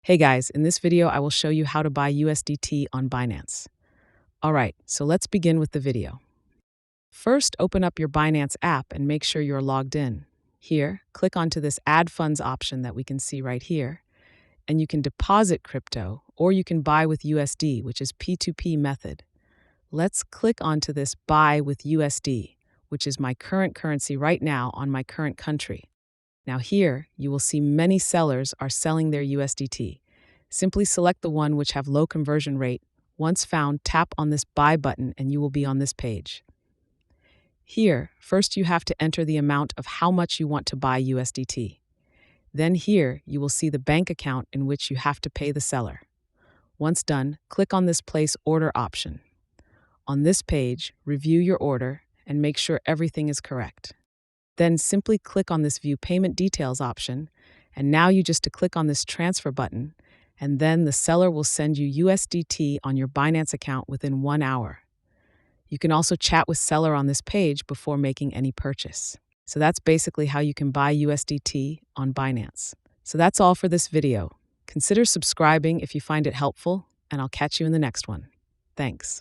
Hey guys, in this video I will show you how to buy USDT on Binance. Alright, so let's begin with the video. First, open up your Binance app and make sure you're logged in. Here, click onto this Add Funds option that we can see right here, and you can deposit crypto or you can buy with USD, which is P2P method. Let's click onto this Buy with USD, which is my current currency right now on my current country. Now here, you will see many sellers are selling their USDT. Simply select the one which have low conversion rate. Once found, tap on this Buy button and you will be on this page. Here, first you have to enter the amount of how much you want to buy USDT. Then here, you will see the bank account in which you have to pay the seller. Once done, click on this Place Order option. On this page, review your order and make sure everything is correct. Then simply click on this View Payment Details option, and now you just click on this Transfer button, and then the seller will send you USDT on your Binance account within 1 hour. You can also chat with seller on this page before making any purchase. So that's basically how you can buy USDT on Binance. So that's all for this video. Consider subscribing if you find it helpful, and I'll catch you in the next one. Thanks.